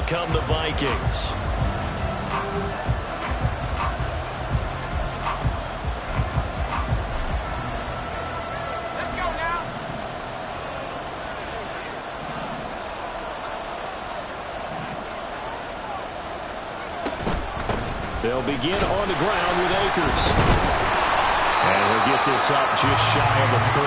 come the Vikings. They'll begin on the ground with Akers. And he'll get this up just shy of the 30.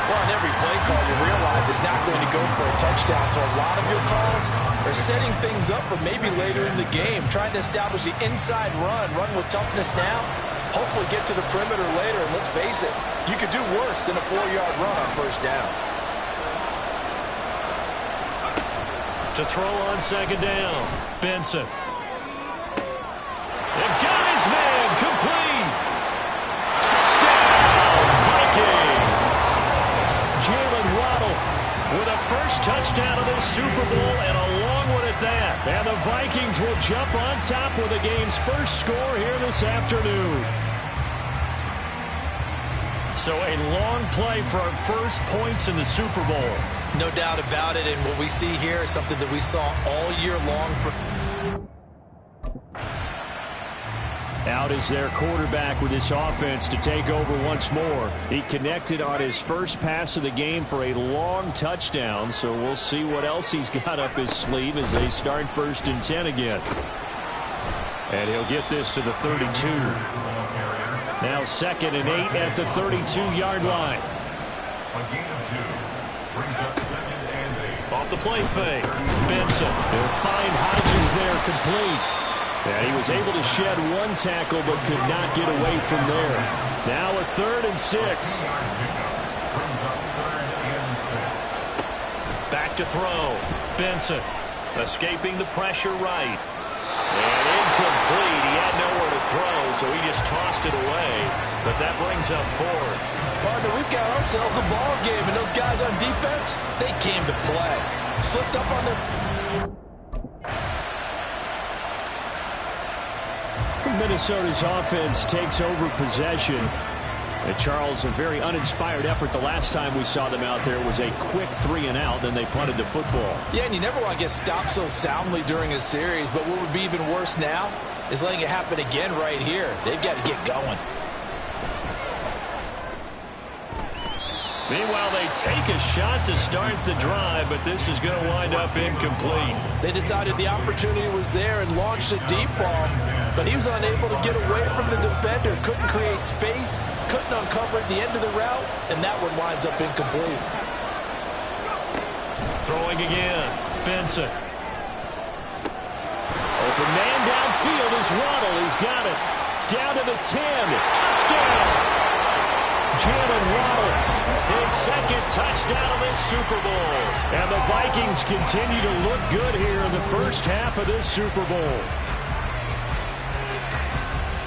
Well, on every play call, you realize it's not going to go for a touchdown. So a lot of your calls are setting things up for maybe later in the game, trying to establish the inside run with toughness now, hopefully get to the perimeter later. And let's face it, you could do worse than a 4-yard run on first down. To throw on second down, Benson. They've got his man complete. Touchdown, Vikings. Jalen Waddle with a first touchdown of this Super Bowl and a long one at that. And the Vikings will jump on top with the game's first score here this afternoon. So a long play for our first points in the Super Bowl. No doubt about it, and what we see here is something that we saw all year long for. Out is their quarterback with this offense to take over once more. He connected on his first pass of the game for a long touchdown, so we'll see what else he's got up his sleeve as they start 1st and 10 again. And he'll get this to the 32. Now 2nd and 8 at the 32-yard line. Off the play fake. Benson. They'll find Hodgins there complete. Yeah, he was able to shed one tackle but could not get away from there. Now a 3rd and 6. Back to throw. Benson escaping the pressure right. And incomplete. He had nowhere to throw, so he just tossed it away. But that brings up 4th. Partner, we've got ourselves a ball game, and those guys on defense, they came to play. Slipped up on their... Minnesota's offense takes over possession. And Charles, a very uninspired effort the last time we saw them out there was a quick 3-and-out, then they punted the football. Yeah, and you never want to get stopped so soundly during a series, but what would be even worse now is letting it happen again right here. They've got to get going. Meanwhile, they take a shot to start the drive, but this is going to wind up incomplete. They decided the opportunity was there and launched a deep ball, but he was unable to get away from the defender, couldn't create space, couldn't uncover at the end of the route, and that one winds up incomplete. Throwing again, Benson. Open man downfield is Waddle. He's got it. Down to the 10. Touchdown! Jalen Waddle, his 2nd touchdown of this Super Bowl. And the Vikings continue to look good here in the first half of this Super Bowl.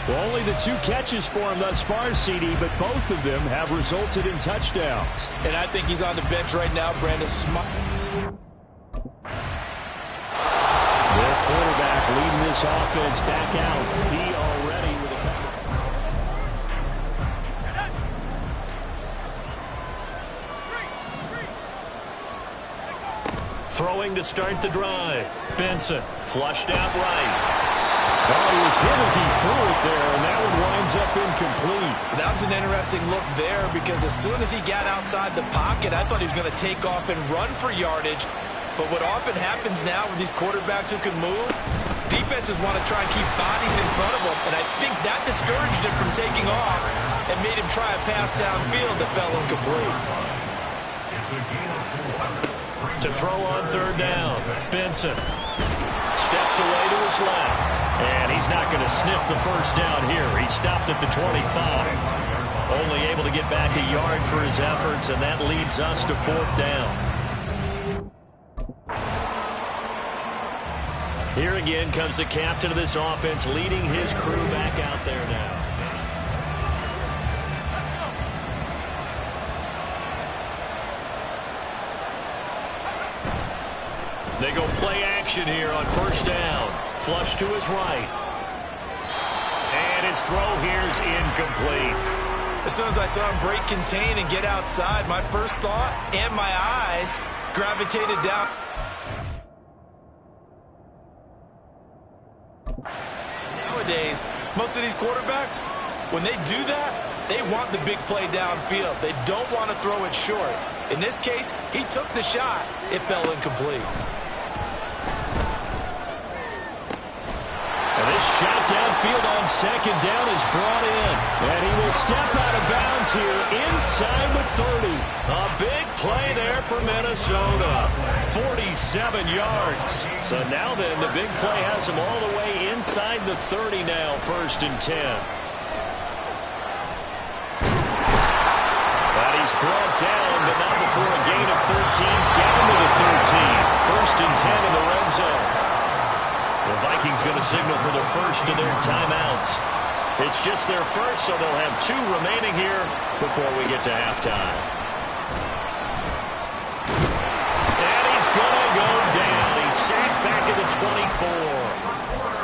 Well, only the 2 catches for him thus far, CD, but both of them have resulted in touchdowns. And I think he's on the bench right now, Brandon. Their quarterback leading this offense back out. He already with a couple. Throwing to start the drive. Benson flushed out right. Oh, he was hit as he threw it there, and that one winds up incomplete. That was an interesting look there because as soon as he got outside the pocket, I thought he was going to take off and run for yardage. But what often happens now with these quarterbacks who can move, defenses want to try and keep bodies in front of them, and I think that discouraged him from taking off and made him try a pass downfield that fell incomplete. To throw on 3rd down, Benson steps away to his left. And he's not going to sniff the first down here. He stopped at the 25. Only able to get back a yard for his efforts, and that leads us to 4th down. Here again comes the captain of this offense leading his crew back out there now. They go play action here on 1st down. Flush to his right. And his throw here is incomplete. As soon as I saw him break contain and get outside, my first thought and my eyes gravitated down. nowadays, most of these quarterbacks, when they do that, they want the big play downfield. They don't want to throw it short. In this case, he took the shot. It fell incomplete. And this shot downfield on second down is brought in. And he will step out of bounds here inside the 30. A big play there for Minnesota. 47 yards. So now then, the big play has him all the way inside the 30 now, 1st and 10. But he's brought down, but not before a gain of 13, down to the 13. 1st and 10 in the red zone. The Vikings going to signal for the first of their timeouts. It's just their first, so they'll have 2 remaining here before we get to halftime. And he's going to go down. He's sacked back at the 24.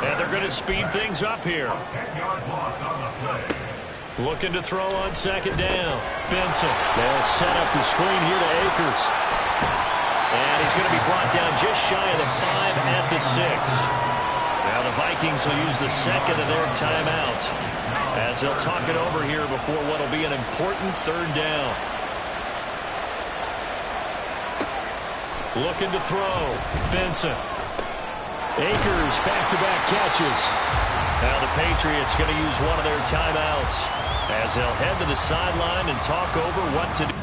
And they're going to speed things up here. Looking to throw on second down. Benson. They'll set up the screen here to Akers. And he's going to be brought down just shy of the 5 at the 6. Now the Vikings will use the second of their timeouts as they'll talk it over here before what will be an important 3rd down. Looking to throw. Benson. Akers back-to-back catches. Now the Patriots going to use one of their timeouts as they'll head to the sideline and talk over what to do.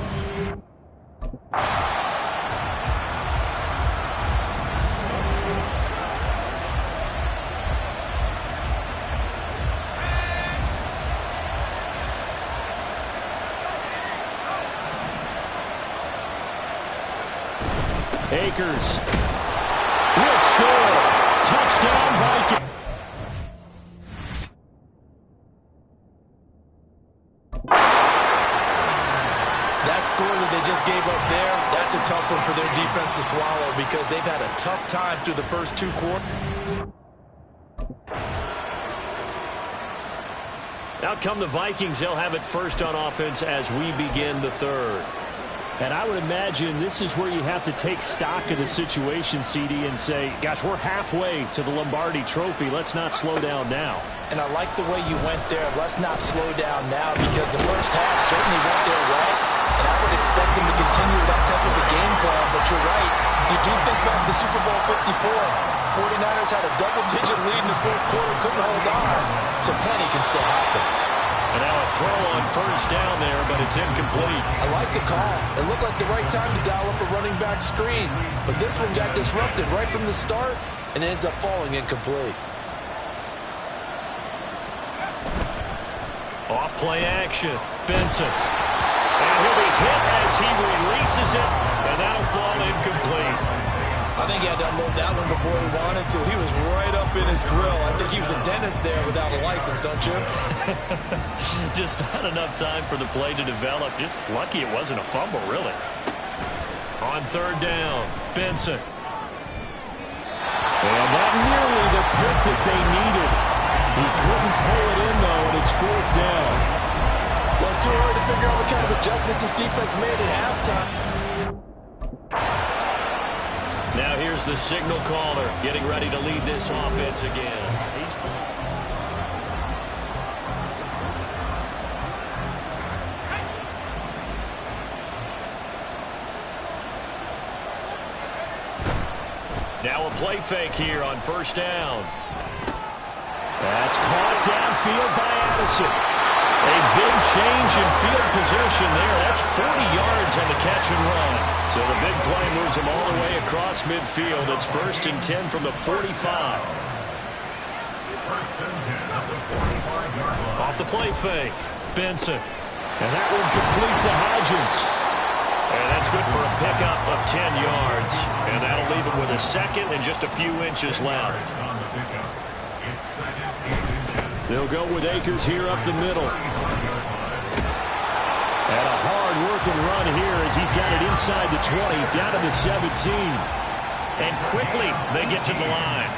Akers will score. Touchdown, Vikings. That score that they just gave up there, that's a tough one for their defense to swallow because they've had a tough time through the first 2 quarters. Out come the Vikings. They'll have it first on offense as we begin the 3rd. And I would imagine this is where you have to take stock of the situation, CD, and say, gosh, we're halfway to the Lombardi Trophy. Let's not slow down now. And I like the way you went there. Let's not slow down now because the first half certainly went their way. And I would expect them to continue that type of a game plan. But you're right. You do think back to Super Bowl 54. 49ers had a double-digit lead in the 4th quarter, couldn't hold on. So plenty can still happen. And now a throw on first down there, but it's incomplete. I like the call. It looked like the right time to dial up a running back screen. But this one got disrupted right from the start and ends up falling incomplete. Off play action. Benson. And he'll be hit as he releases it, and that'll fall incomplete. I think he had to unload that one before he wanted to. He was right up in his grill. I think he was a dentist there without a license, don't you? Just not enough time for the play to develop. Just lucky it wasn't a fumble, really. On 3rd down, Benson. And not nearly the pick that they needed. He couldn't pull it in, though, and it's 4th down. Well, it's too early to figure out what kind of adjustments this defense made at halftime. Now here's the signal caller getting ready to lead this offense again. Now a play fake here on 1st down. That's caught downfield by Addison. A big change in field position there. That's 40 yards on the catch and run. So the big play moves him all the way across midfield. It's 1st and 10 from the 45. Off the play fake. Benson. And that one complete to Hodgins. And that's good for a pickup of 10 yards. And that'll leave him with a second and just a few inches left. They'll go with Akers here up the middle. And a hard-working run here as he's got it inside the 20, down to the 17. And quickly they get to the line.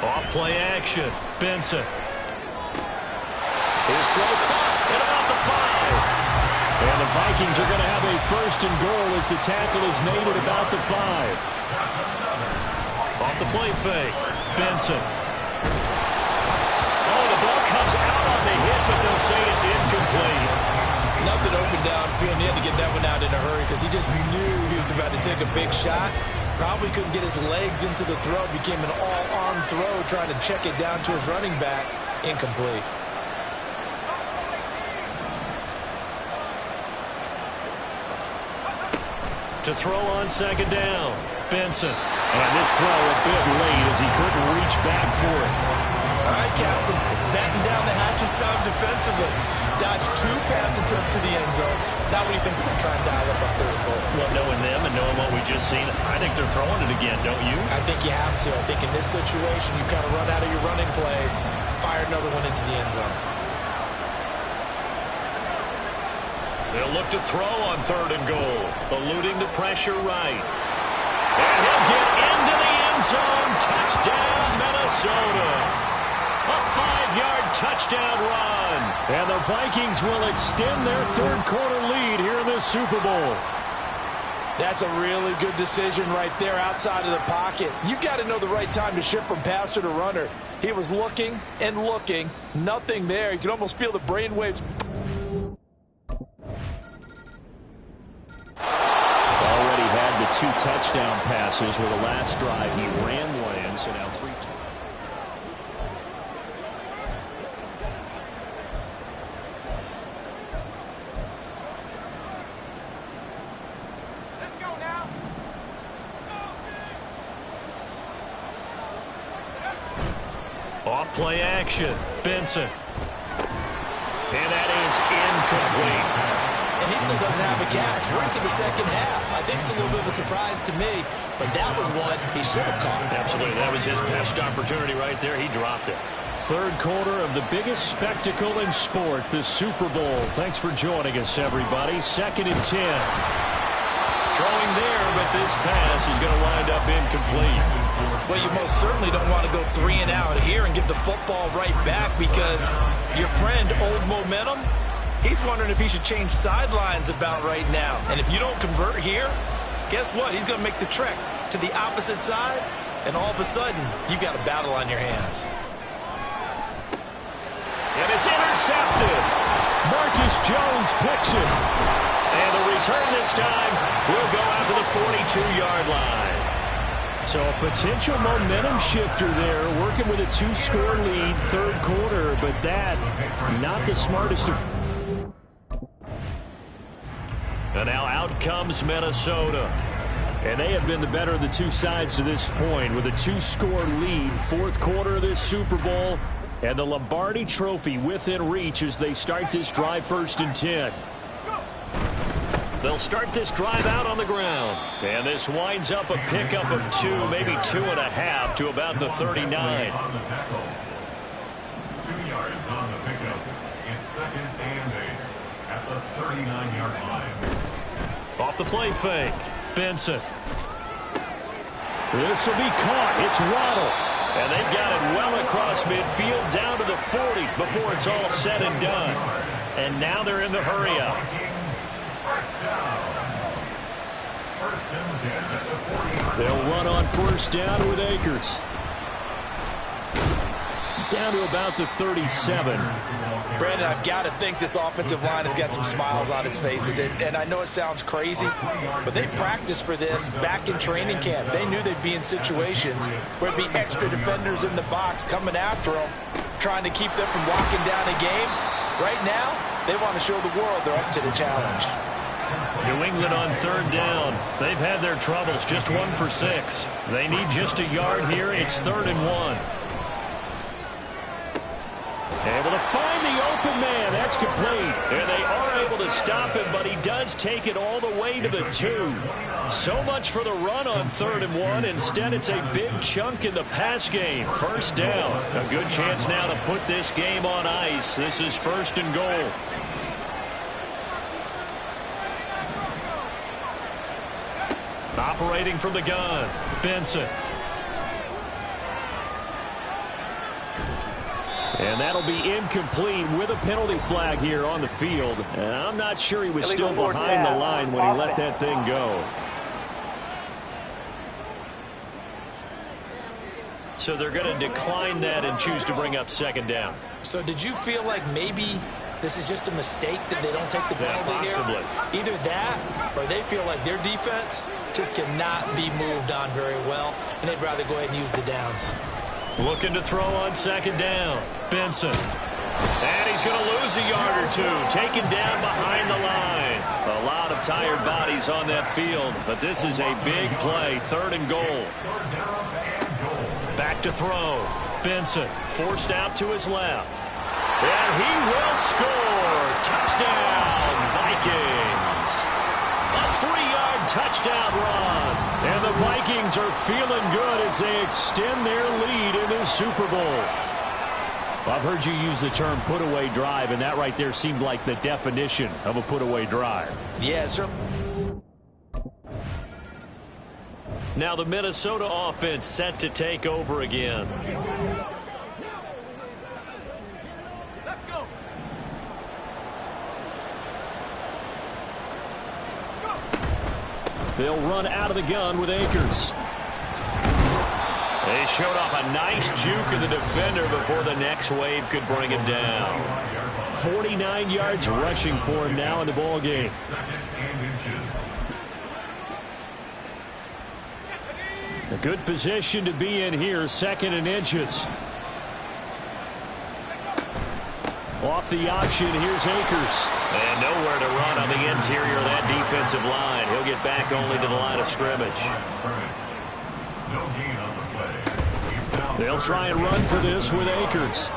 Off play action. Benson. His throw caught at about the 5. And the Vikings are going to have a 1st and goal as the tackle is made at about the 5. Off the play fake. Benson. Oh, the ball comes out on the hit, but they'll say it's incomplete. Nothing open downfield, and he had to get that one out in a hurry because he just knew he was about to take a big shot. Probably couldn't get his legs into the throw. Became an all-arm throw trying to check it down to his running back. Incomplete. To throw on second down. Benson. And this throw a bit late as he couldn't reach back for it. All right, Captain. It's batten down the hatches time defensively. Dodged 2 pass attempts to the end zone. Now what do you think they're going to try and dial up on 3rd and goal? Well, knowing them and knowing what we just seen, I think they're throwing it again, don't you? I think you have to. I think in this situation, you kind of run out of your running plays, fire another one into the end zone. They'll look to throw on 3rd and goal, eluding the pressure right. And he'll get into the end zone. Touchdown, Minnesota. A 5-yard touchdown run. And the Vikings will extend their 3rd quarter lead here in the Super Bowl. That's a really good decision right there outside of the pocket. You've got to know the right time to shift from passer to runner. He was looking and looking. Nothing there. You can almost feel the brainwaves. Already had the 2 touchdown passes with the last drive. He ran one, so now 3. Off play action. Benson. And that is incomplete. And he still doesn't have a catch. We're into the second half. I think it's a little bit of a surprise to me, but that was one he should have caught. Absolutely. That was his best opportunity right there. He dropped it. 3rd quarter of the biggest spectacle in sport, the Super Bowl. Thanks for joining us, everybody. 2nd and 10. Throwing there, but this pass is going to wind up incomplete. Well, you most certainly don't want to go 3 and out here and give the football right back because your friend, Old Momentum, he's wondering if he should change sidelines about right now. And if you don't convert here, guess what? He's going to make the trek to the opposite side, and all of a sudden, you've got a battle on your hands. And it's intercepted. Marcus Jones picks it. And the return this time will go out to the 42-yard line. So a potential momentum shifter there, working with a 2-score lead, 3rd quarter, but that, not the smartest of... And now out comes Minnesota. And they have been the better of the 2 sides to this point with a 2-score lead, 4th quarter of this Super Bowl, and the Lombardi Trophy within reach as they start this drive 1st and 10. They'll start this drive out on the ground. And this winds up a pickup of 2, maybe 2.5 to about the 39. 2 yards on the pickup. It's 2nd and 8 at the 39-yard line. Off the play fake. Benson. This will be caught. It's Waddle. And they've got it well across midfield down to the 40 before it's all said and done. And now they're in the hurry-up. They'll run on 1st down with Akers. Down to about the 37. Brandon, I've got to think this offensive line has got some smiles on its faces. And I know it sounds crazy, but they practiced for this back in training camp. They knew they'd be in situations where there'd be extra defenders in the box coming after them, trying to keep them from locking down a game. Right now, they want to show the world they're up to the challenge. New England on 3rd down. They've had their troubles, just 1 for 6. They need just a yard here. It's 3rd and 1. Able to find the open man. That's complete. And they are able to stop him, but he does take it all the way to the 2. So much for the run on 3rd and 1. Instead, it's a big chunk in the pass game. 1st down. A good chance now to put this game on ice. This is 1st and goal. Operating from the gun, Benson. And that'll be incomplete with a penalty flag here on the field. And I'm not sure he was still behind the line when he let that thing go. So they're going to decline that and choose to bring up second down. So did you feel like maybe this is just a mistake that they don't take the penalty here? Possibly. Either that or they feel like their defense just cannot be moved on very well, and they'd rather go ahead and use the downs. Looking to throw on second down. Benson. And he's going to lose a yard or two. Taken down behind the line. A lot of tired bodies on that field, but this is a big play. 3rd and goal. Back to throw. Benson forced out to his left. And he will score. Touchdown, Vikings. A 3-yard touchdown run. And the Vikings are feeling good as they extend their lead in the Super Bowl. I've heard you use the term put-away drive, and that right there seemed like the definition of a put-away drive. Yeah, sure. Now the Minnesota offense set to take over again. Let's go. They'll run out of the gun with Akers. They showed off a nice juke of the defender before the next wave could bring him down. 49 yards rushing for him now in the ball game. A good position to be in here, 2nd and inches. Off the option, here's Akers. And nowhere to run on the interior of that defensive line. He'll get back only to the line of scrimmage. They'll try and run for this with Akers.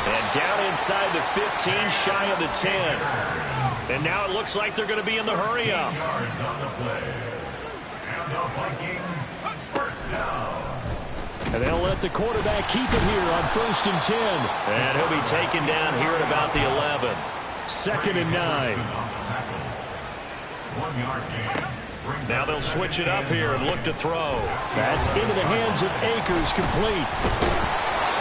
And down inside the 15, shy of the 10. And now it looks like they're going to be in the hurry-up. And they'll let the quarterback keep it here on 1st and 10. And he'll be taken down here at about the 11. 2nd and 9. 1 yard gain. Now they'll switch it up here and look to throw. That's into the hands of Akers, complete.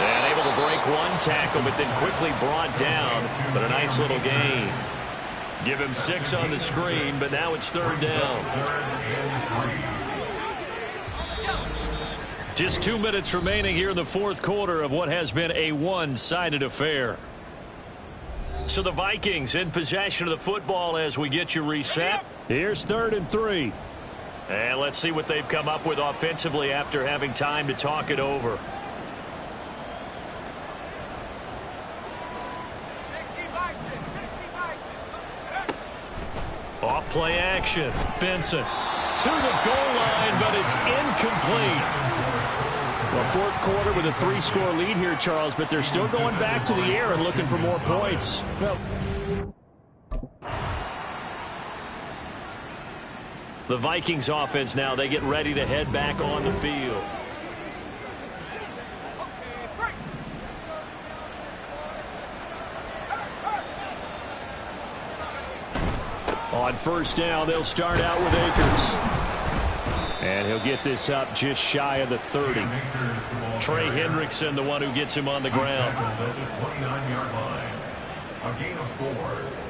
And able to break one tackle, but then quickly brought down. But a nice little gain. Give him 6 on the screen, but now it's 3rd down. Just 2 minutes remaining here in the 4th quarter of what has been a one-sided affair. So the Vikings in possession of the football as we get you reset. Here's 3rd and 3. And let's see what they've come up with offensively after having time to talk it over. Off play action. Benson to the goal line, but it's incomplete. Well, 4th quarter with a 3-score lead here, Charles, but they're still going back to the air and looking for more points. The Vikings offense now, they get ready to head back on the field. On 1st down, they'll start out with Akers. And he'll get this up just shy of the 30. Trey Hendrickson, the one who gets him on the ground. A gain of 4.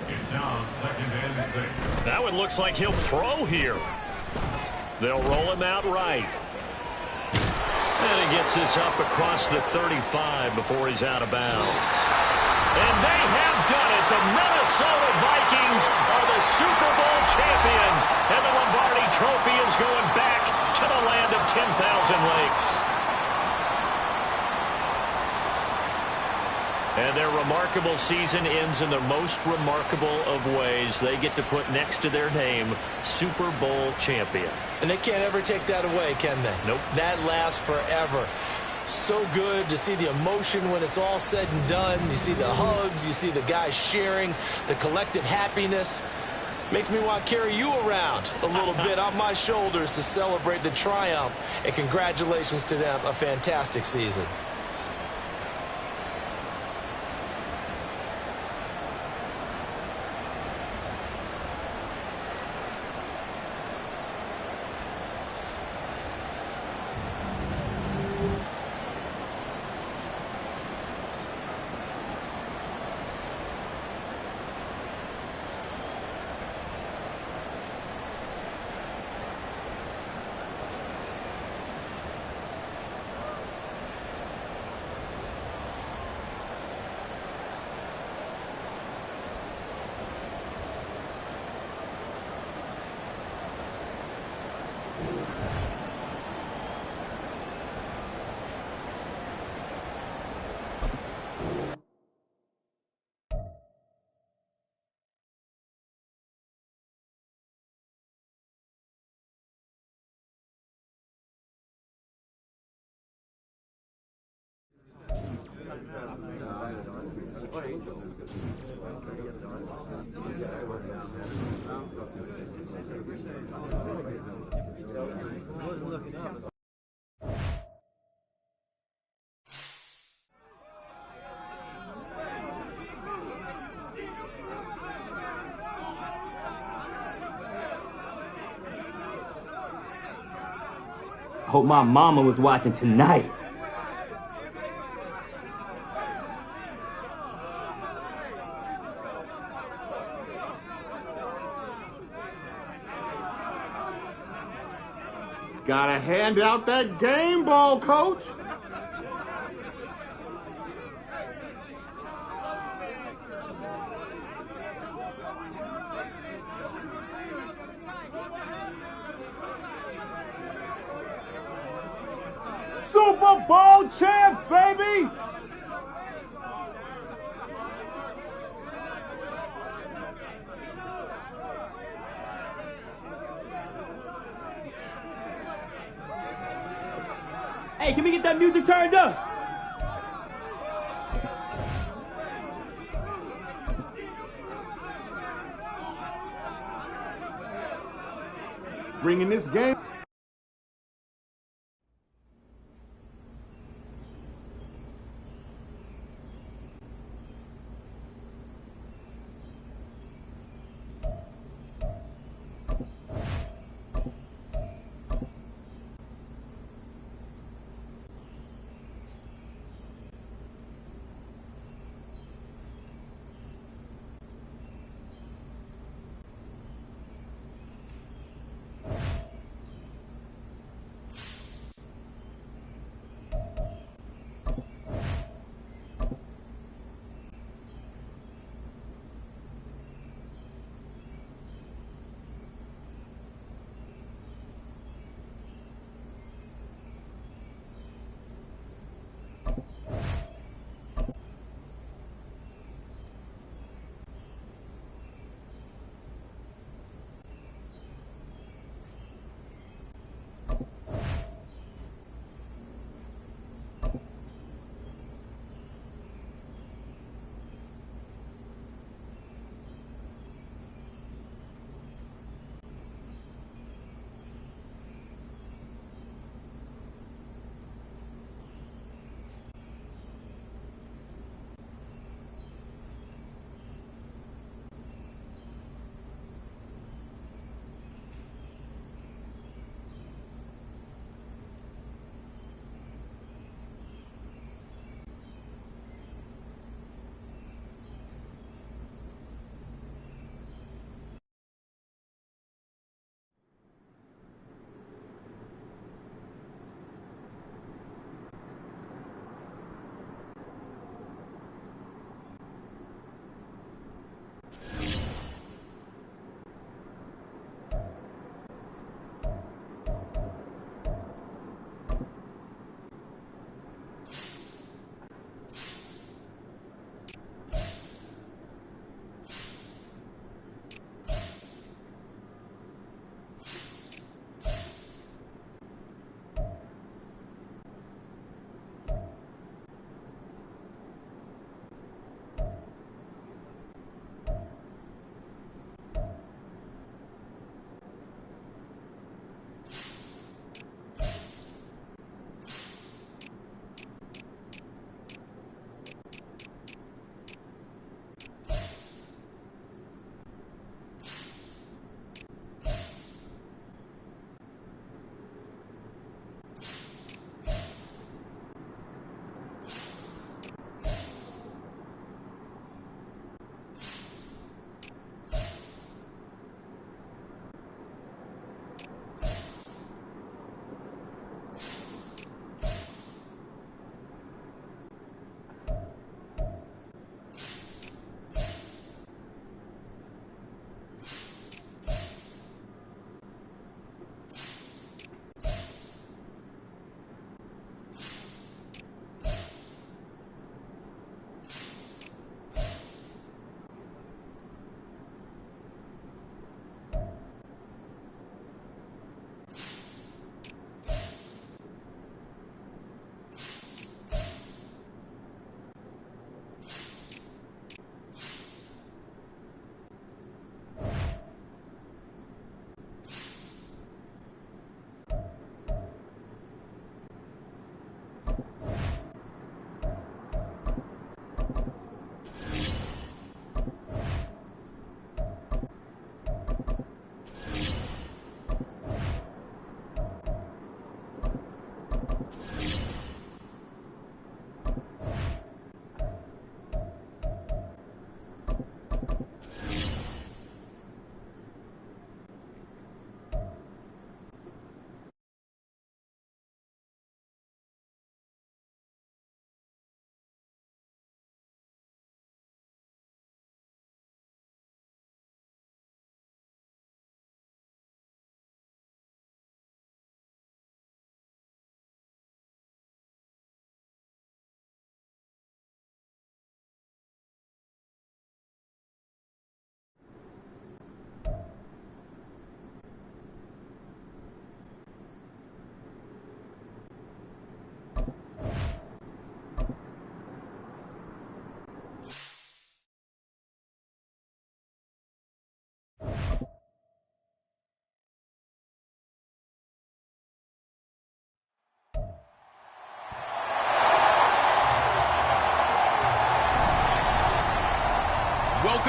It's now 2nd and 6. That one looks like he'll throw here. They'll roll him out right. And he gets this up across the 35 before he's out of bounds. And they have done it. The Minnesota Vikings are the Super Bowl champions. And the Lombardi Trophy is going back to the land of 10,000 lakes. And their remarkable season ends in the most remarkable of ways. They get to put next to their name, Super Bowl champion. And they can't ever take that away, can they? Nope. That lasts forever. So good to see the emotion when it's all said and done. You see the hugs, you see the guys sharing, the collective happiness. Makes me want to carry you around a little bit on my shoulders to celebrate the triumph. And congratulations to them, a fantastic season. Hope my mama was watching tonight. Gotta hand out that game ball, coach. Super Bowl champs, baby! Hey, can we get that music turned up? Bringing this game.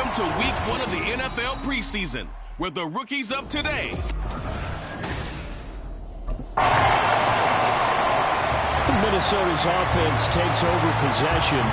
Welcome to week 1 of the NFL preseason, where the rookies of today. Minnesota's offense takes over possession.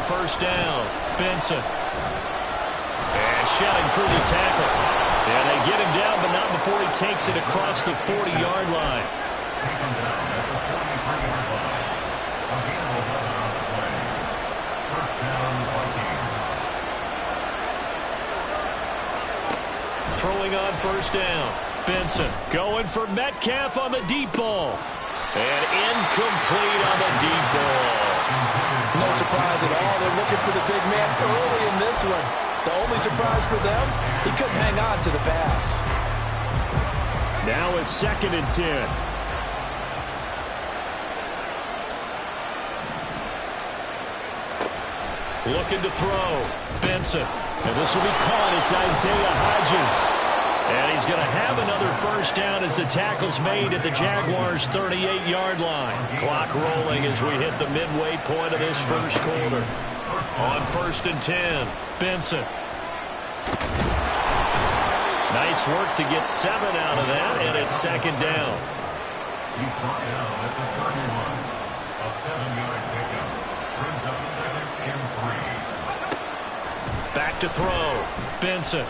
First down, Benson. And shelling through the tackle. And they get him down, but not before he takes it across the 40-yard line. Throwing on first down, Benson going for Metcalf on the deep ball. And incomplete on the deep ball. No surprise at all. They're looking for the big man early in this one. The only surprise for them, he couldn't hang on to the pass. Now it's 2nd and 10. Looking to throw. Benson. And this will be caught. It's Isaiah Hodgins. And he's going to have another first down as the tackle's made at the Jaguars' 38-yard line. Clock rolling as we hit the midway point of this first quarter. On 1st and 10, Benson. Nice work to get 7 out of that, and it's 2nd down. He's brought down at the 31. A 7-yard pickup brings up 2nd and 3. Back to throw, Benson.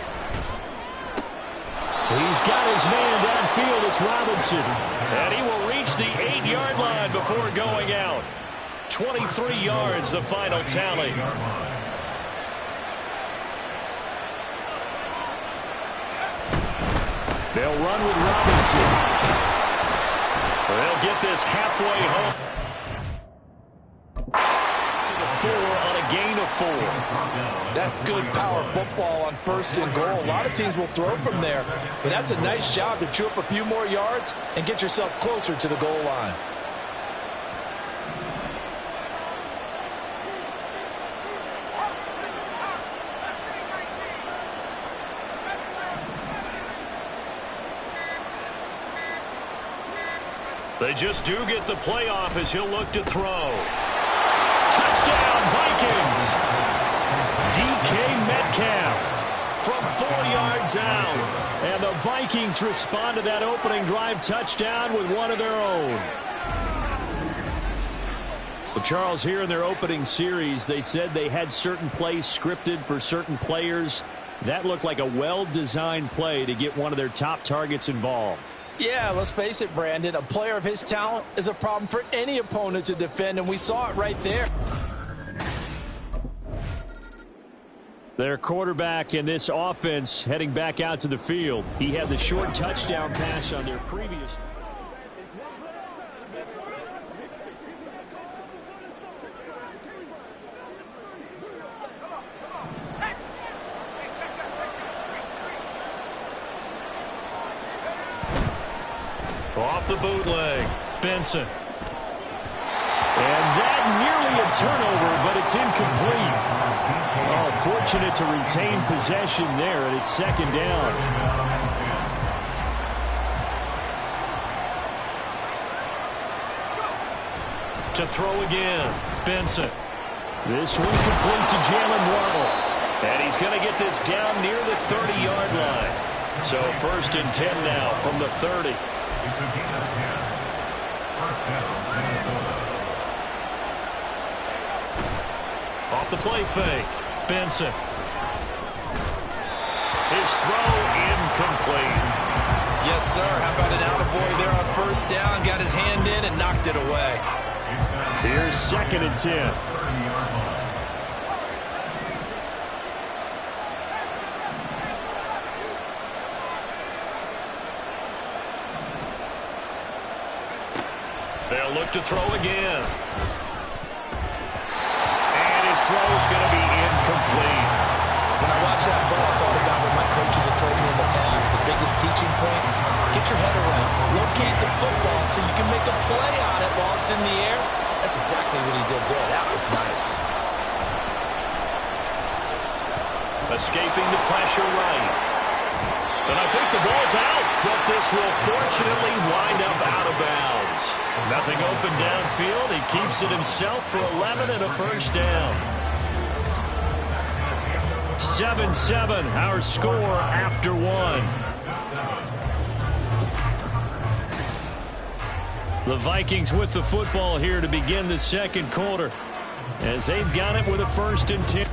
He's got his man downfield. It's Robinson. And he will reach the 8-yard line before going out. 23 yards, the final tally. They'll run with Robinson. They'll get this halfway home. To the 4 on a gain of 4. That's good power football on 1st and goal. A lot of teams will throw from there, but that's a nice job to chew up a few more yards and get yourself closer to the goal line. They just do get the playoff as he'll look to throw. Touchdown, Vikings! DK Metcalf from 4 yards out. And the Vikings respond to that opening drive touchdown with one of their own. Well, Charles, here in their opening series, they said they had certain plays scripted for certain players. That looked like a well-designed play to get one of their top targets involved. Yeah, let's face it, Brandon. A player of his talent is a problem for any opponent to defend, and we saw it right there. Their quarterback in this offense heading back out to the field. He had the short touchdown pass on their previous. Off the bootleg, Benson. And that nearly a turnover, but it's incomplete. Oh, fortunate to retain possession there, and it's 2nd down. To throw again, Benson. This one complete to Jalen Waddle. And he's going to get this down near the 30-yard line. So 1st and 10 now from the 30. It's a gain of 10. First down, Minnesota. Off the play fake, Benson. His throw incomplete. Yes, sir. How about an attaboy there on 1st down? Got his hand in and knocked it away. Here's 2nd and 10. 30-yard line. They'll look to throw again. And his throw's going to be incomplete. When I watched that play, I thought about what my coaches have told me in the past. The biggest teaching point, get your head around. Locate the football so you can make a play on it while it's in the air That's exactly what he did there. That was nice. Escaping the pressure right. And I think the ball's out, but this will fortunately wind up out of bounds. Nothing open downfield. He keeps it himself for 11 and a first down. 7-7, our score after one. The Vikings with the football here to begin the second quarter, as they've got it with a 1st and 10.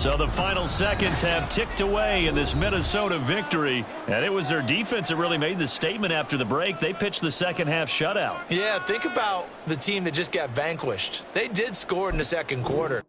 So the final seconds have ticked away in this Minnesota victory, and it was their defense that really made the statement after the break. They pitched the second half shutout. Yeah, think about the team that just got vanquished. They did score in the second quarter.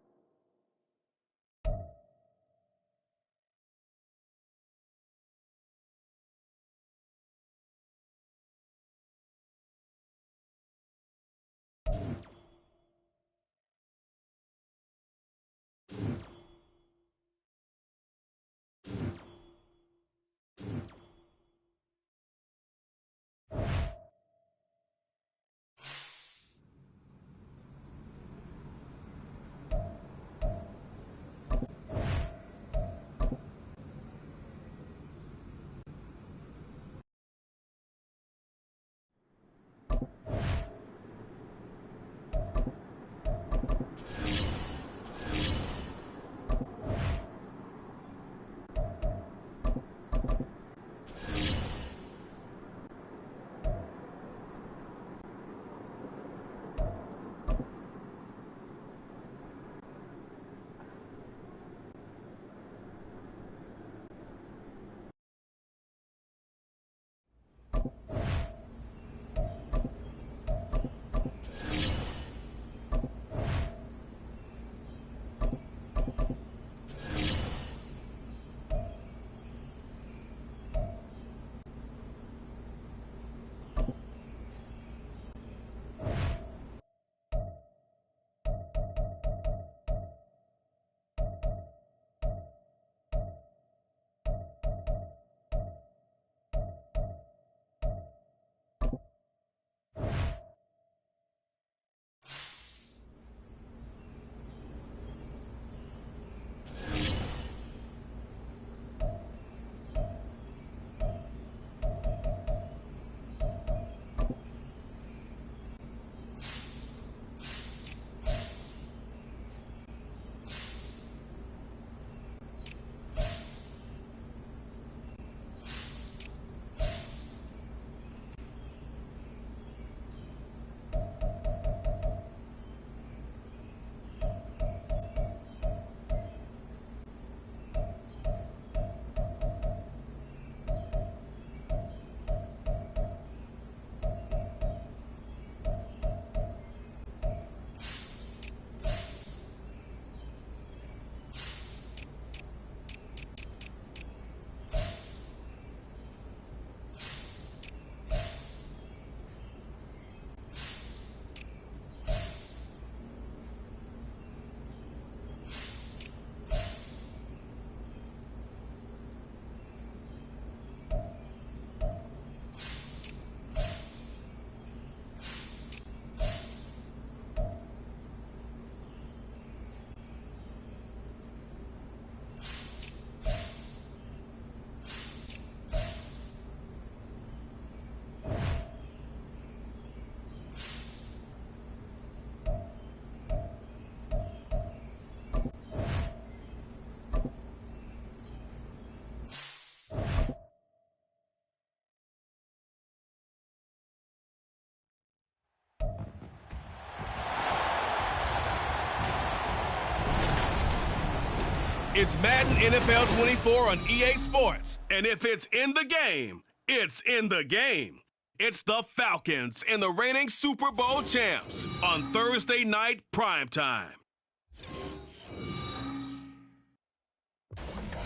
It's Madden NFL 24 on EA Sports. And if it's in the game, it's in the game. It's the Falcons and the reigning Super Bowl champs on Thursday night primetime.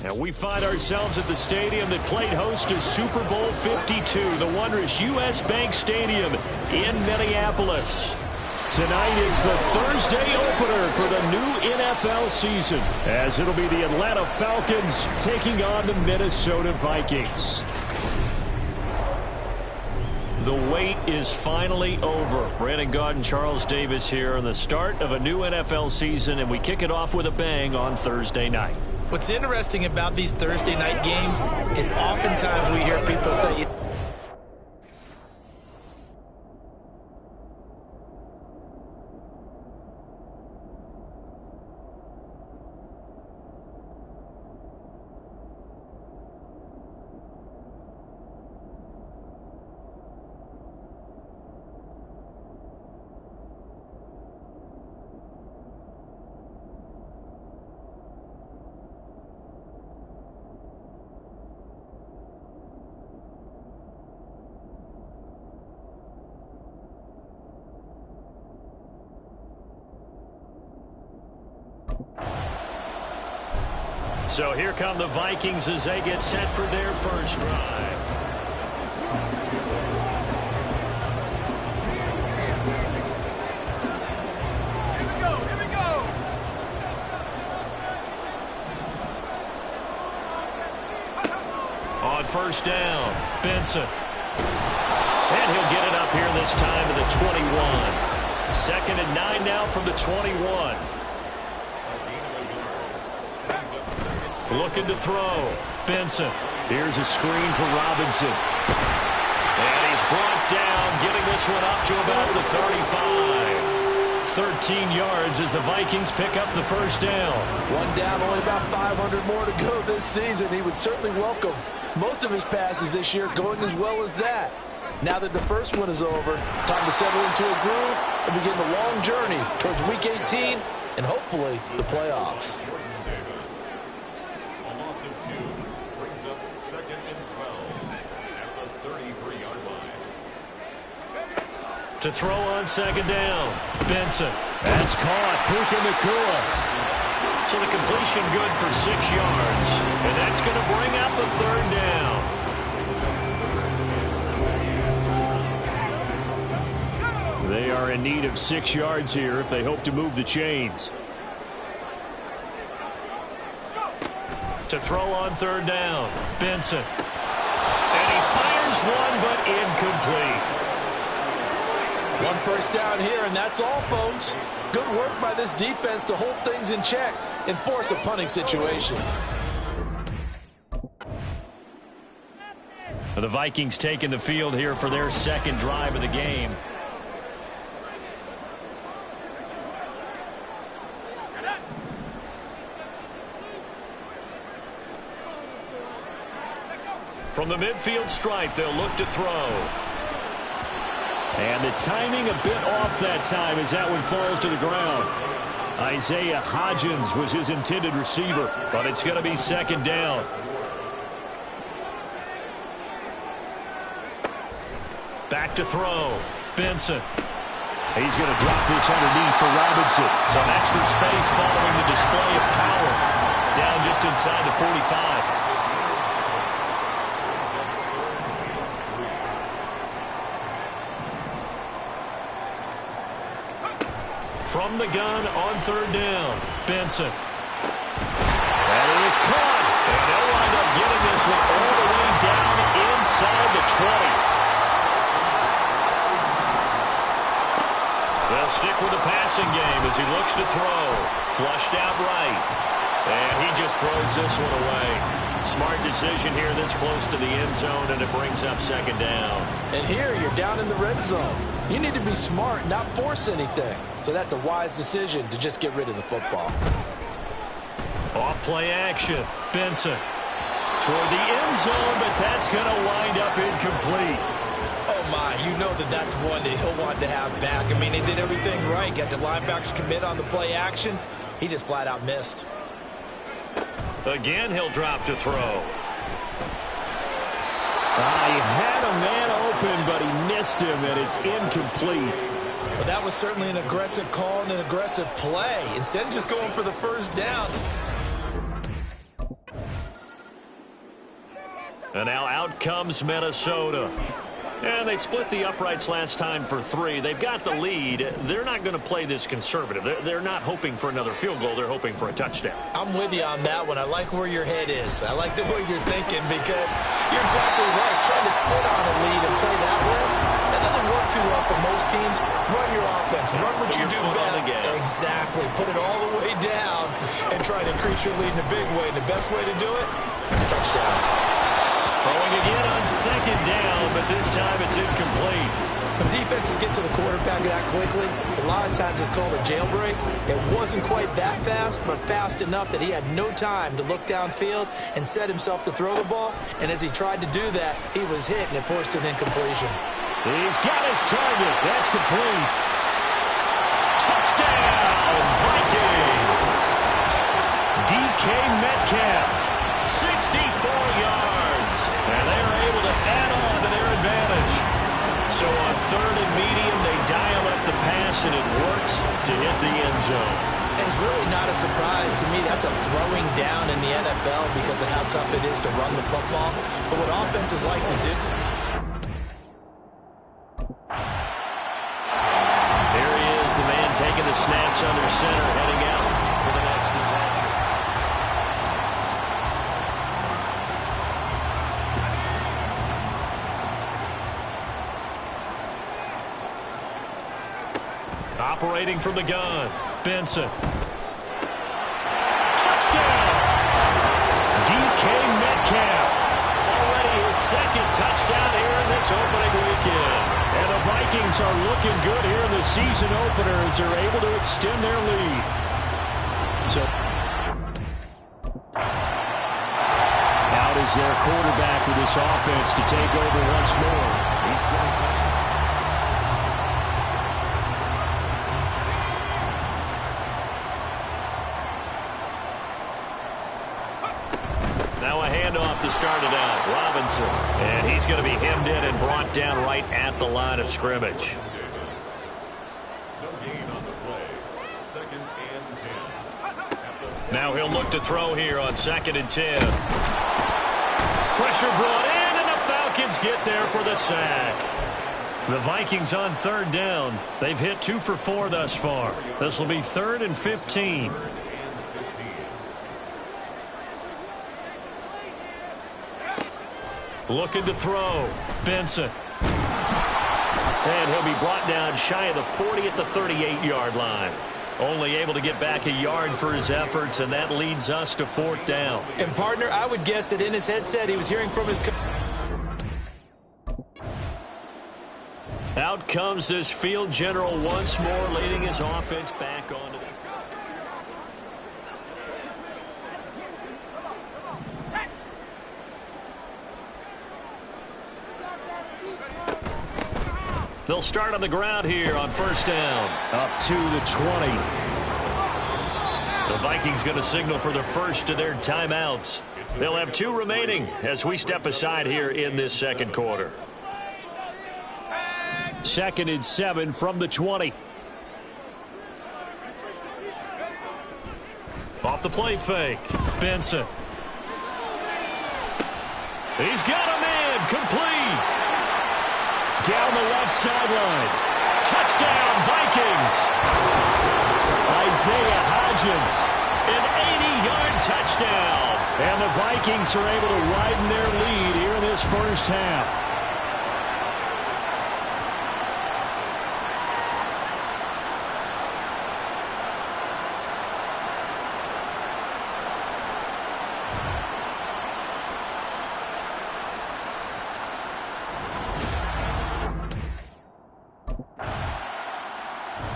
And we find ourselves at the stadium that played host to Super Bowl 52, the wondrous U.S. Bank Stadium in Minneapolis. Tonight is the Thursday opener for the new NFL season, as it'll be the Atlanta Falcons taking on the Minnesota Vikings. The wait is finally over. Brandon Gaudin and Charles Davis here on the start of a new NFL season, and we kick it off with a bang on Thursday night. What's interesting about these Thursday night games is oftentimes we hear people say, So here come the Vikings as they get set for their first drive. Here we go. On first down, Benson. And he'll get it up here this time to the 21. 2nd and 9 now from the 21. Looking to throw. Benson. Here's a screen for Robinson. And he's brought down, getting this one up to about the 35. 13 yards as the Vikings pick up the first down. one down, only about 500 more to go this season. He would certainly welcome most of his passes this year going as well as that. Now that the first one is over, time to settle into a groove and begin the long journey towards Week 18 and hopefully the playoffs. To throw on 2nd down, Benson. That's caught. Puka Nacua. So the completion good for 6 yards. And that's going to bring out the 3rd down. They are in need of 6 yards here if they hope to move the chains. To throw on 3rd down, Benson. And he fires one, but incomplete. One first down here, and that's all, folks. Good work by this defense to hold things in check and force a punting situation. The Vikings taking the field here for their 2nd drive of the game. From the midfield stripe, they'll look to throw. And the timing a bit off that time as that one falls to the ground. Isaiah Hodgins was his intended receiver, but it's going to be 2nd down. Back to throw. Benson. He's going to drop this underneath for Robinson. Some extra space following the display of power. Down just inside the 45. From the gun on 3rd down, Benson. And it is caught. And they'll wind up getting this one all the way down inside the 20. They'll stick with the passing game as he looks to throw. Flushed out right. And he just throws this one away. Smart decision here this close to the end zone, and it brings up 2nd down. And here you're down in the red zone. You need to be smart, not force anything. So that's a wise decision to just get rid of the football. Off play action. Benson toward the end zone, but that's going to wind up incomplete. Oh, my. You know that's one that he'll want to have back. I mean, they did everything right. Got the linebackers commit on the play action. He just flat out missed. Again, he'll drop to throw. He had a man open, but he missed him, and it's incomplete. Well, that was certainly an aggressive call and an aggressive play. Instead of just going for the first down. And now out comes Minnesota. And they split the uprights last time for 3. They've got the lead. They're not going to play this conservative. They're not hoping for another field goal. They're hoping for a touchdown. I'm with you on that one. I like where your head is. I like the way you're thinking because you're exactly right. Trying to sit on a lead and play that way, that doesn't work too well for most teams. Run your offense. Run what you do best. Exactly. Put it all the way down and try to increase your lead in a big way. And the best way to do it, touchdowns. Throwing again on second down, but this time it's incomplete. When defenses get to the quarterback that quickly, a lot of times it's called a jailbreak. It wasn't quite that fast, but fast enough that he had no time to look downfield and set himself to throw the ball. And as he tried to do that, he was hit, and it forced an incompletion. He's got his target. That's complete. Touchdown, Vikings! DK Metcalf, 64 yards. And they're able to add on to their advantage. So on third and medium, they dial up the pass, and it works to hit the end zone. And it's really not a surprise to me. That's a throwing down in the NFL because of how tough it is to run the football. But what offenses like to do... Here he is, the man taking the snaps under center, heading out for the next possession. Operating from the gun, Benson. Touchdown! DK Metcalf. Already his second touchdown here in this opening weekend. And the Vikings are looking good here in the season opener as they're able to extend their lead. So out is their quarterback with this offense to take over once more. He's throwing touchdown. Now a handoff to start it out. Robinson. And he's going to be hemmed in and brought down right at the line of scrimmage. No gain on the play. 2nd and 10. Now he'll look to throw here on 2nd and 10. Pressure brought in, and the Falcons get there for the sack. The Vikings on 3rd down. They've hit 2 for 4 thus far. This will be 3rd and 15. Looking to throw. Benson. And he'll be brought down shy of the 40 at the 38-yard line. Only able to get back a yard for his efforts, and that leads us to 4th down. And, partner, I would guess that in his headset he was hearing from his... Out comes this field general once more, leading his offense back onto the... They'll start on the ground here on 1st down. Up to the 20. The Vikings going to signal for the first of their timeouts. They'll have 2 remaining as we step aside here in this 2nd quarter. 2nd and 7 from the 20. Off the play fake. Benson. He's got a man. Complete. Down the left sideline. Touchdown, Vikings. Isaiah Hodgins, an 80-yard touchdown. And the Vikings are able to widen their lead here in this first half.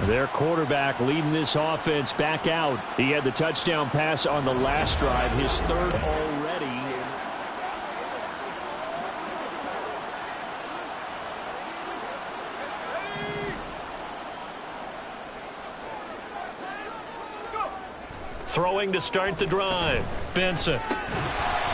Their quarterback leading this offense back out. He had the touchdown pass on the last drive, his 3rd already. Throwing to start the drive. Benson.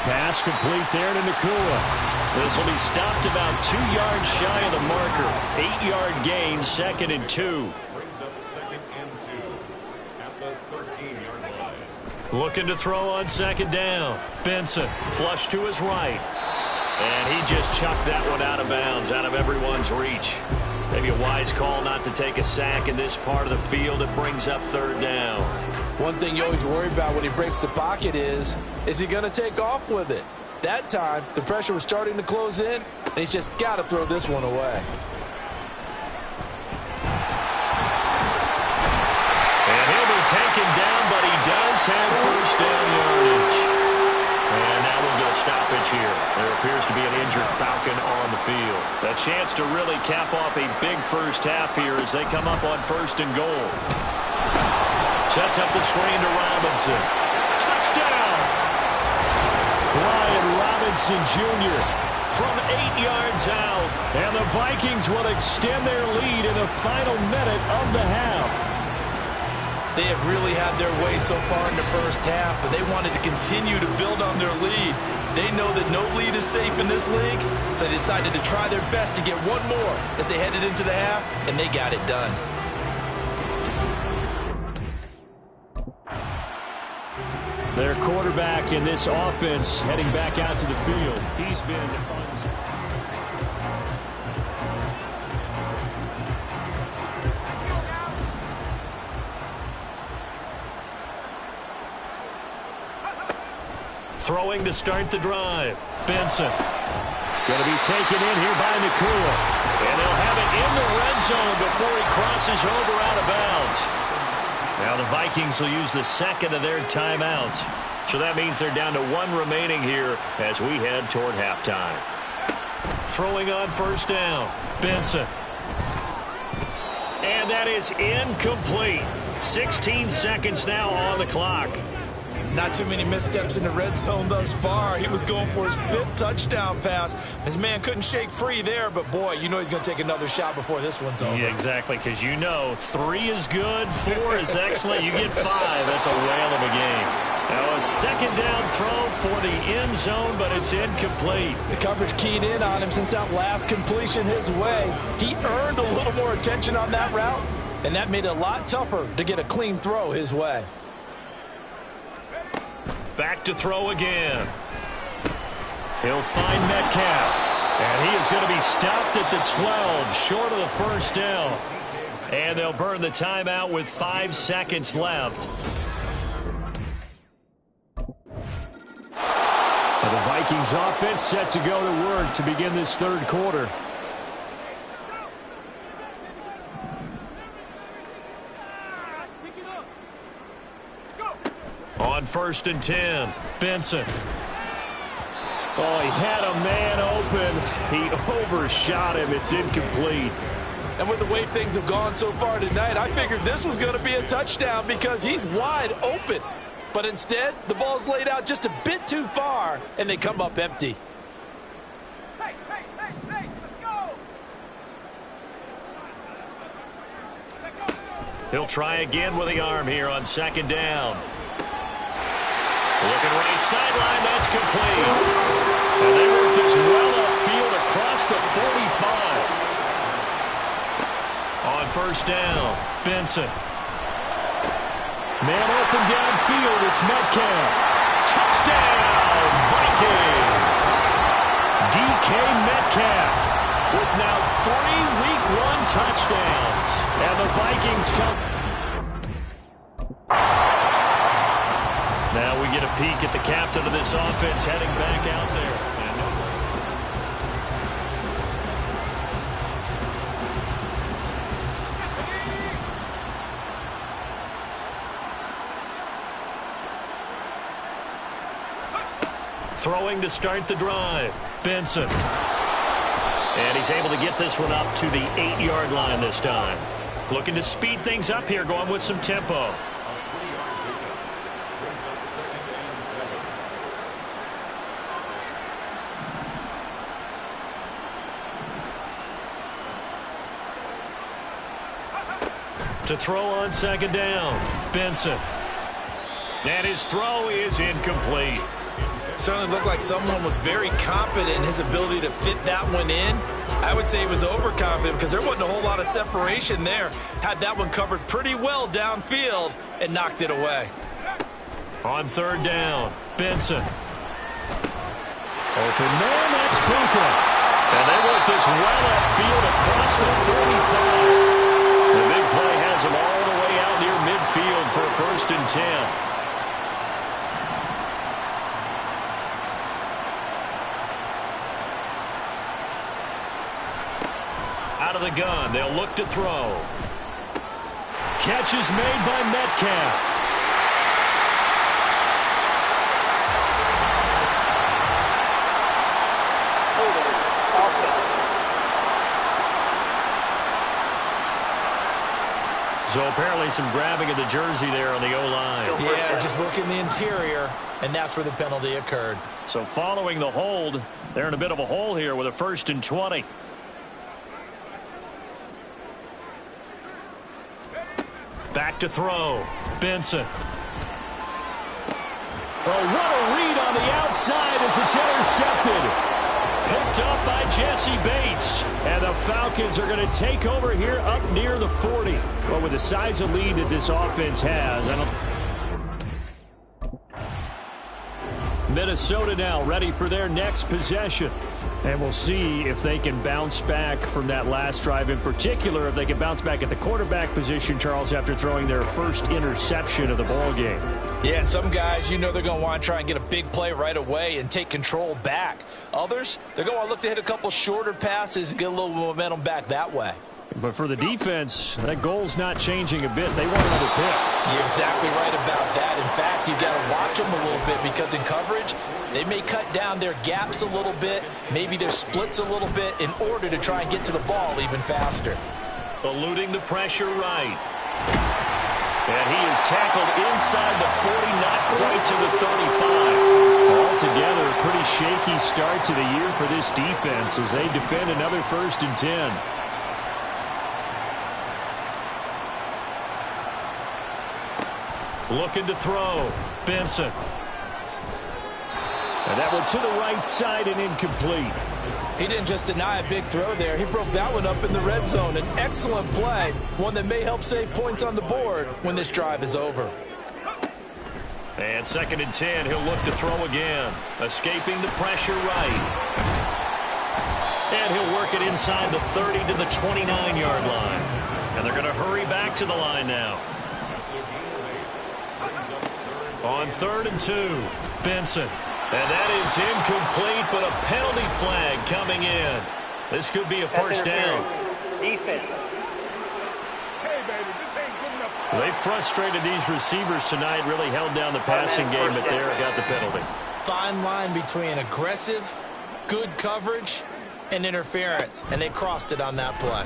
Pass complete there to Nakua. This will be stopped about 2 yards shy of the marker. 8-yard gain, 2nd and 2. Brings up 2nd and 2 at the 13-yard line. Looking to throw on 2nd down. Benson, flush to his right. And he just chucked that one out of bounds, out of everyone's reach. Maybe a wise call not to take a sack in this part of the field. It brings up 3rd down. One thing you always worry about when he breaks the pocket is he going to take off with it? That time, the pressure was starting to close in, and he's just got to throw this one away. And he'll be taken down, but he does have 1st down yardage. And now we'll get a stoppage here. There appears to be an injured Falcon on the field. A chance to really cap off a big first half here as they come up on 1st and goal. Sets up the screen to Robinson. Touchdown! Brian Robinson Jr. from 8 yards out. And the Vikings will extend their lead in the final minute of the half. They have really had their way so far in the first half, but they wanted to continue to build on their lead. They know that no lead is safe in this league, so they decided to try their best to get one more as they headed into the half, and they got it done. Their quarterback in this offense heading back out to the field. He's been throwing to start the drive. Benson. Going to be taken in here by Nakua. And they'll have it in the red zone before he crosses over out of bounds. Now the Vikings will use the 2nd of their timeouts. So that means they're down to 1 remaining here as we head toward halftime. Throwing on 1st down. Benson. And that is incomplete. 16 seconds now on the clock. Not too many missteps in the red zone thus far. He was going for his 5th touchdown pass. His man couldn't shake free there, but boy, you know he's going to take another shot before this one's over. Yeah, exactly, because you know 3 is good, 4 is excellent. You get 5, that's a whale of a game. Now a 2nd down throw for the end zone, but it's incomplete. The coverage keyed in on him since that last completion his way. He earned a little more attention on that route, and that made it a lot tougher to get a clean throw his way. Back to throw again. He'll find Metcalf. And he is going to be stopped at the 12, short of the 1st down. And they'll burn the timeout with 5 seconds left. And the Vikings offense set to go to work to begin this 3rd quarter. On 1st and 10, Benson. Oh, he had a man open. He overshot him. It's incomplete. And with the way things have gone so far tonight, I figured this was going to be a touchdown because he's wide open. But instead, the ball's laid out just a bit too far, and they come up empty. Pace, pace, pace, pace. Let's go. He'll try again with the arm here on 2nd down. Looking right sideline, that's complete. And they work this well upfield across the 45. On 1st down, Benson. Man open downfield, it's Metcalf. Touchdown, Vikings! DK Metcalf with now 3 Week 1 touchdowns. And the Vikings come. Now we get a peek at the captain of this offense heading back out there. Throwing to start the drive. Benson. And he's able to get this one up to the 8-yard line this time. Looking to speed things up here, going with some tempo. To throw on 2nd down, Benson. And his throw is incomplete. Certainly looked like someone was very confident in his ability to fit that one in. I would say he was overconfident because there wasn't a whole lot of separation there. Had that one covered pretty well downfield and knocked it away. On third down, Benson. Open man, that's Puka. And they work this well upfield across the 35. The big play has them all the way out near midfield for a 1st and 10. Out of the gun, they'll look to throw. Catch is made by Metcalf. So apparently some grabbing of the jersey there on the O-line. Yeah, just look in the interior, and that's where the penalty occurred. So following the hold, they're in a bit of a hole here with a 1st and 20. Back to throw. Benson. Oh, what a read on the outside as it's intercepted. Picked up by Jesse Bates. And the Falcons are going to take over here up near the 40. Well, with the size of lead that this offense has, Minnesota now ready for their next possession. And we'll see if they can bounce back from that last drive. In particular, if they can bounce back at the quarterback position, Charles, after throwing their first interception of the ball game. Yeah, and some guys, they're going to want to try and get a big play right away and take control back. Others, they're going to look to hit a couple shorter passes and get a little momentum back that way. But for the defense, that goal's not changing a bit. They want another pick. You're exactly right about that. In fact, you've got to watch them a little bit because in coverage, they may cut down their gaps a little bit, maybe their splits a little bit in order to try and get to the ball even faster. Eluding the pressure right. And he is tackled inside the 40, not quite to the 35. Altogether, a pretty shaky start to the year for this defense as they defend another 1st and 10. Looking to throw. Benson. And that one to the right side and incomplete. He didn't just deny a big throw there. He broke that one up in the red zone. An excellent play. One that may help save points on the board when this drive is over. And 2nd and 10. He'll look to throw again. Escaping the pressure right. And he'll work it inside the 30 to the 29-yard line. And they're going to hurry back to the line now. On 3rd and 2, Benson. And that is incomplete, but a penalty flag coming in. This could be a 1st down. Defense. Hey, baby, this ain't good enough. They frustrated these receivers tonight, really held down the passing game, but there got the penalty. Fine line between aggressive, good coverage, and interference, and they crossed it on that play.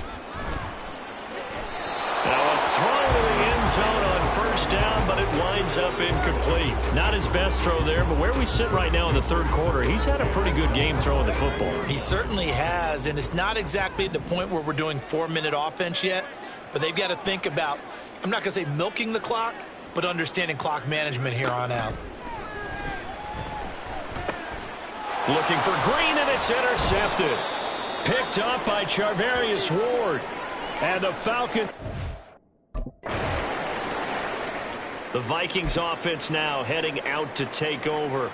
Now a throw to the end zone on 1st down, but it winds up incomplete. Not his best throw there, but where we sit right now in the 3rd quarter, he's had a pretty good game throwing the football. He certainly has, and it's not exactly at the point where we're doing 4-minute offense yet, but they've got to think about, I'm not going to say milking the clock, but understanding clock management here on out. Looking for Green, and it's intercepted. Picked up by Charvarius Ward. And the Falcons. The Vikings offense now heading out to take over.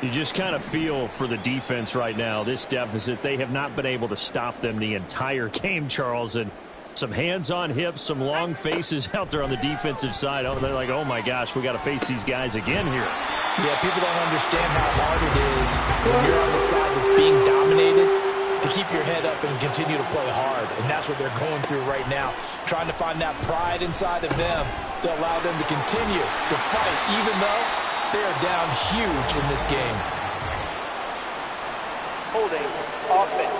You just kind of feel for the defense right now, this deficit. They have not been able to stop them the entire game, Charles. And some hands on hips, some long faces out there on the defensive side. Oh, they're like, oh my gosh, we got to face these guys again here. Yeah, people don't understand how hard it is when you're on the side that's being dominated to keep your head up and continue to play hard. And that's what they're going through right now, trying to find that pride inside of them to allow them to continue to fight, even though they are down huge in this game. Holding. Offense.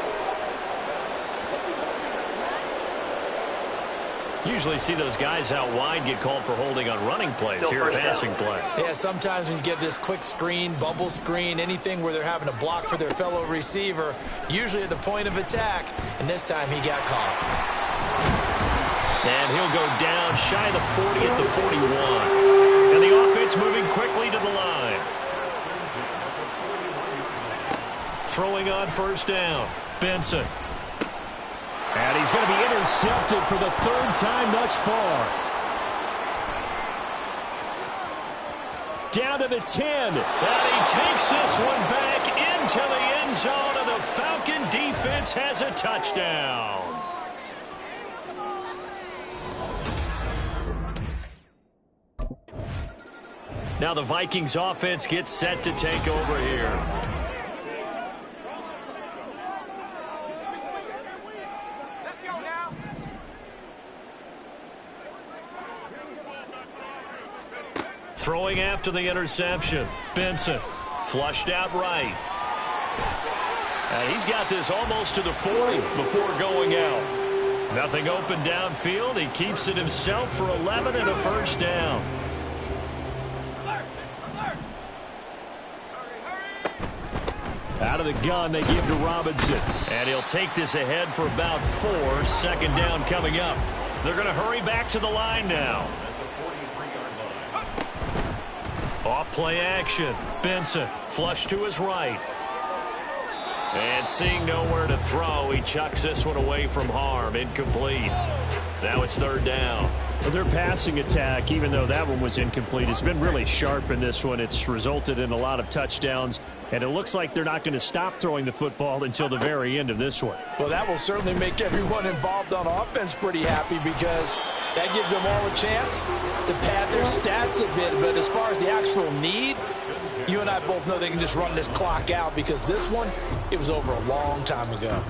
Usually see those guys out wide get called for holding on running plays. Here, a passing play. Yeah, sometimes when you get this quick screen, bubble screen, anything where they're having to block for their fellow receiver, usually at the point of attack, and this time he got caught. And he'll go down shy of the 40 at the 41. And the offense moving quickly to the line. throwing on first down. Benson. And he's going to be intercepted for the third time thus far. Down to the 10. And he takes this one back into the end zone, and the Falcon defense has a touchdown. Now the Vikings offense gets set to take over here. Let's go now. Throwing after the interception. Benson flushed out right. And he's got this almost to the 40 before going out. Nothing open downfield. He keeps it himself for 11 and a first down. Out of the gun, they give to Robinson. And he'll take this ahead for about 4. Second down coming up. They're going to hurry back to the line now. Off play action. Benson flush to his right. And seeing nowhere to throw, he chucks this one away from harm. Incomplete. Now it's third down. Well, their passing attack, even though that one was incomplete, has been really sharp in this one. It's resulted in a lot of touchdowns, and it looks like they're not going to stop throwing the football until the very end of this one. Well, that will certainly make everyone involved on offense pretty happy, because that gives them all a chance to pad their stats a bit. But as far as the actual need, you and I both know they can just run this clock out, because this one, it was over a long time ago.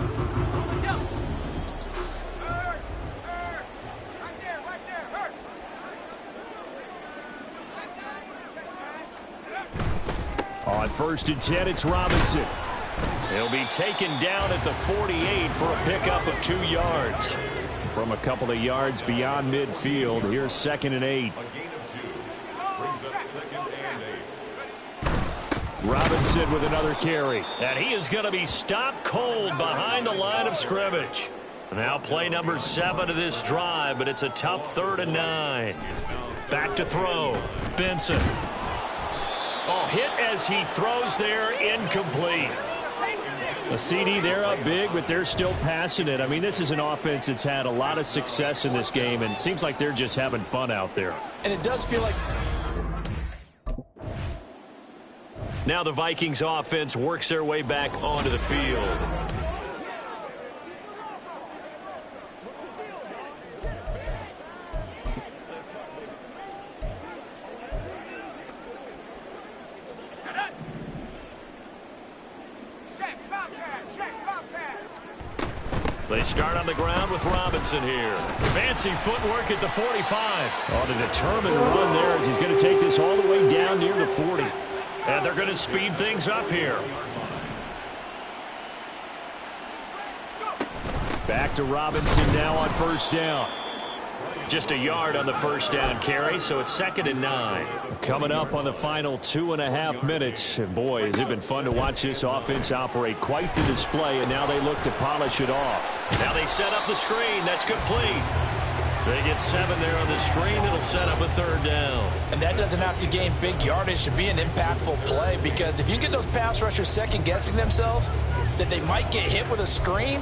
On first and 10, it's Robinson. He'll be taken down at the 48 for a pickup of 2 yards. From a couple of yards beyond midfield, here's second and 8. A gain of 2 brings up second and 8. Robinson with another carry. And he is going to be stopped cold behind the line of scrimmage. Now play number 7 of this drive, but it's a tough 3rd and 9. Back to throw. Benson. Oh, hit as he throws there, incomplete. A CD, they're up big, but they're still passing it. I mean, this is an offense that's had a lot of success in this game, and it seems like they're just having fun out there. And it does feel like... Now the Vikings offense works their way back onto the field. They start on the ground with Robinson here. Fancy footwork at the 45. On a determined run there as he's going to take this all the way down near the 40. And they're going to speed things up here. Back to Robinson now on first down. Just a yard on the first down carry, so it's 2nd and 9. Coming up on the final 2.5 minutes. And boy, has it been fun to watch this offense operate. Quite the display, and now they look to polish it off. Now they set up the screen. That's complete. They get 7 there on the screen. It'll set up a 3rd down. And that doesn't have to gain big yardage to be an impactful play, because if you get those pass rushers second-guessing themselves that they might get hit with a screen,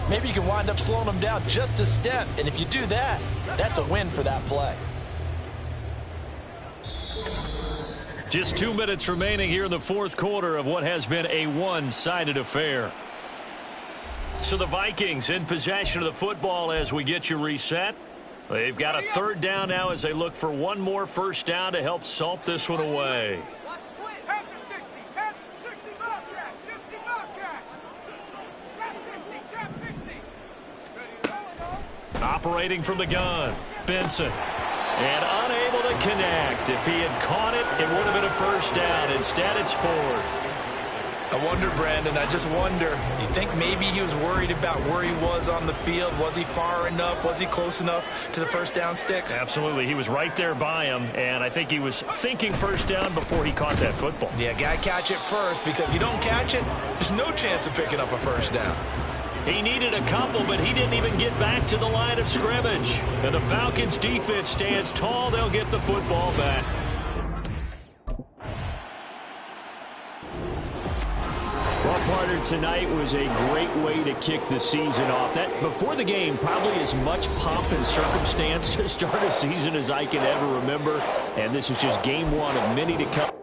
maybe you can wind up slowing them down just a step. And if you do that, that's a win for that play. Just 2 minutes remaining here in the 4th quarter of what has been a one-sided affair. So the Vikings in possession of the football as we get you reset. They've got a 3rd down now as they look for one more first down to help salt this one away. Operating from the gun, Benson. And unable to connect. If he had caught it, it would have been a first down. Instead, it's 4th. I wonder, Brandon, I just wonder, you think maybe he was worried about where he was on the field? Was he far enough? Was he close enough to the first down sticks? Absolutely. He was right there by him, and I think he was thinking first down before he caught that football. Yeah, got to catch it first, because if you don't catch it, there's no chance of picking up a first down. He needed a couple, but he didn't even get back to the line of scrimmage. And the Falcons' defense stands tall. They'll get the football back. Well, partner, tonight was a great way to kick the season off. That before the game, probably as much pomp and circumstance to start a season as I can ever remember. And this is just game one of many to come.